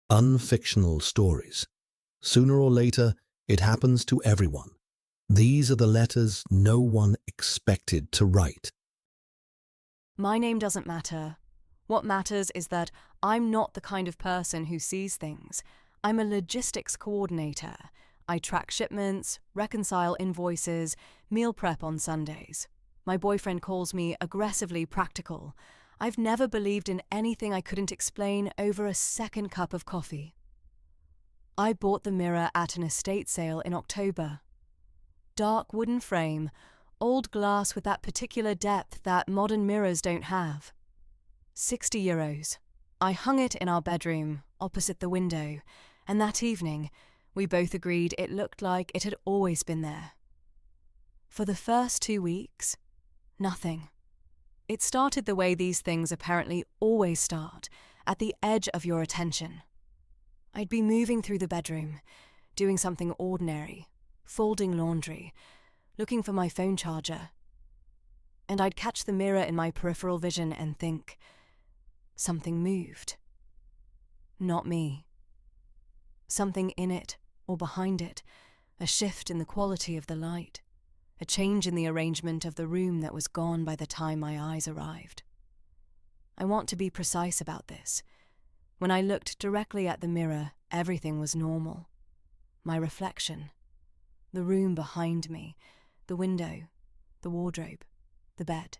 Unfictional stories. Sooner or later, it happens to everyone. These are the letters no one expected to write. My name doesn't matter. What matters is that I'm not the kind of person who sees things. I'm a logistics coordinator. I track shipments, reconcile invoices, meal prep on Sundays. My boyfriend calls me aggressively practical. I've never believed in anything I couldn't explain over a second cup of coffee. I bought the mirror at an estate sale in October. Dark wooden frame, old glass with that particular depth that modern mirrors don't have. €60. I hung it in our bedroom, opposite the window, and that evening, we both agreed it looked like it had always been there. For the first 2 weeks, nothing. It started the way these things apparently always start, at the edge of your attention. I'd be moving through the bedroom, doing something ordinary, folding laundry, looking for my phone charger. And I'd catch the mirror in my peripheral vision and think, something moved. Not me. Something in it or behind it, a shift in the quality of the light, a change in the arrangement of the room that was gone by the time my eyes arrived. I want to be precise about this. When I looked directly at the mirror, everything was normal. My reflection, the room behind me, the window, the wardrobe, the bed.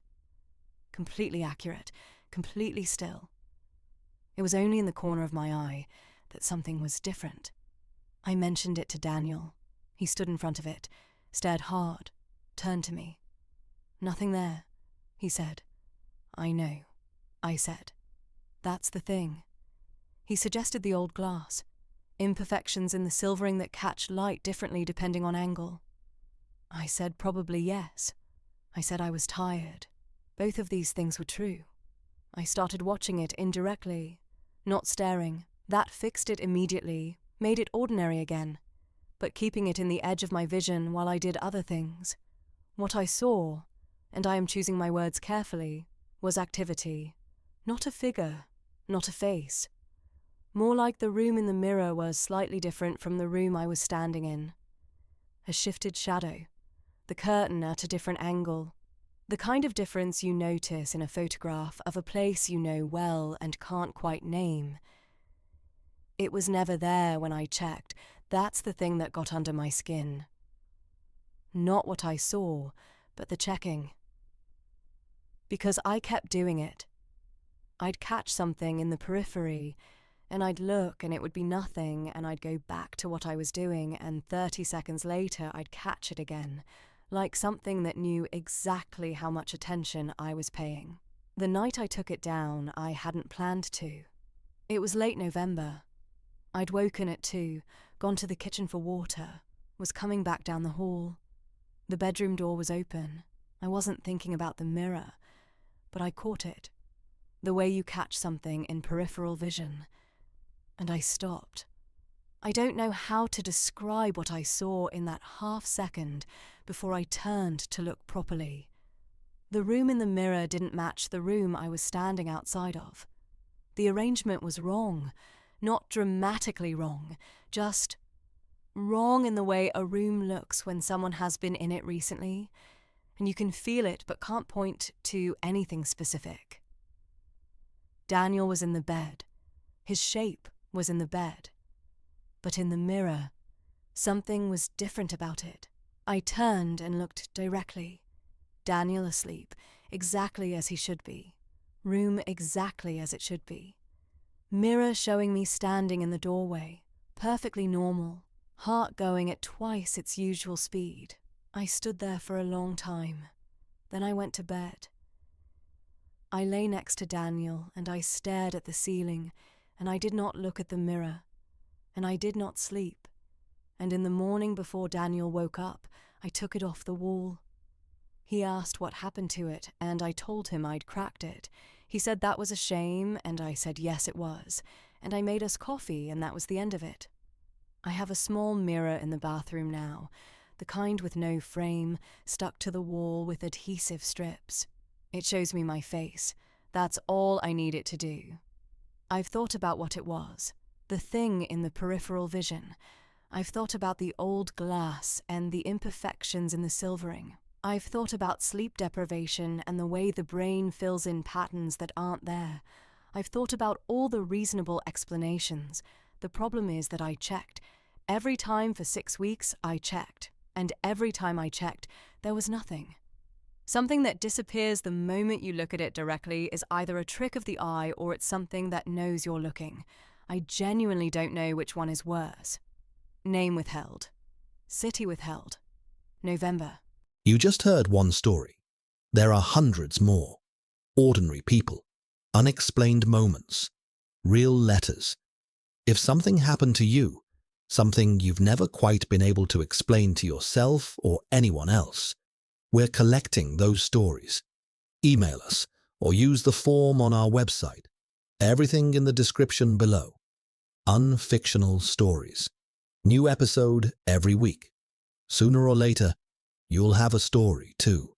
Completely accurate, completely still. It was only in the corner of my eye that something was different. I mentioned it to Daniel. He stood in front of it, stared hard, turned to me. "Nothing there," he said. "I know," I said. "That's the thing." He suggested the old glass, imperfections in the silvering that catch light differently depending on angle. I said probably yes. I said I was tired. Both of these things were true. I started watching it indirectly, not staring. That fixed it immediately, made it ordinary again, but keeping it in the edge of my vision while I did other things. What I saw, and I am choosing my words carefully, was activity, not a figure, not a face. More like the room in the mirror was slightly different from the room I was standing in. A shifted shadow, the curtain at a different angle, the kind of difference you notice in a photograph of a place you know well and can't quite name. It was never there when I checked. That's the thing that got under my skin. Not what I saw, but the checking. Because I kept doing it. I'd catch something in the periphery, and I'd look and it would be nothing, and I'd go back to what I was doing, and 30 seconds later I'd catch it again, like something that knew exactly how much attention I was paying. The night I took it down, I hadn't planned to. It was late November. I'd woken at 2, gone to the kitchen for water, was coming back down the hall. The bedroom door was open. I wasn't thinking about the mirror, but I caught it, the way you catch something in peripheral vision. And I stopped. I don't know how to describe what I saw in that half second before I turned to look properly. The room in the mirror didn't match the room I was standing outside of. The arrangement was wrong, not dramatically wrong, just wrong in the way a room looks when someone has been in it recently, and you can feel it but can't point to anything specific. Daniel was in the bed. His shape was in the bed. But in the mirror, something was different about it. I turned and looked directly. Daniel asleep, exactly as he should be. Room exactly as it should be. Mirror showing me standing in the doorway, perfectly normal, heart going at twice its usual speed. I stood there for a long time. Then I went to bed. I lay next to Daniel and I stared at the ceiling, and I did not look at the mirror, and I did not sleep. And in the morning before Daniel woke up, I took it off the wall. He asked what happened to it, and I told him I'd cracked it. He said that was a shame, and I said yes it was, and I made us coffee, and that was the end of it. I have a small mirror in the bathroom now, the kind with no frame, stuck to the wall with adhesive strips. It shows me my face. That's all I need it to do. I've thought about what it was. the thing in the peripheral vision. I've thought about the old glass and the imperfections in the silvering. I've thought about sleep deprivation and the way the brain fills in patterns that aren't there. I've thought about all the reasonable explanations. The problem is that I checked. Every time for 6 weeks, I checked. And every time I checked, there was nothing. Something that disappears the moment you look at it directly is either a trick of the eye or it's something that knows you're looking. I genuinely don't know which one is worse. Name withheld. City withheld. November. You just heard one story. There are hundreds more. Ordinary people, unexplained moments, real letters. If something happened to you, something you've never quite been able to explain to yourself or anyone else, we're collecting those stories. Email us or use the form on our website. Everything in the description below. Unfictional stories. New episode every week. Sooner or later, you'll have a story too.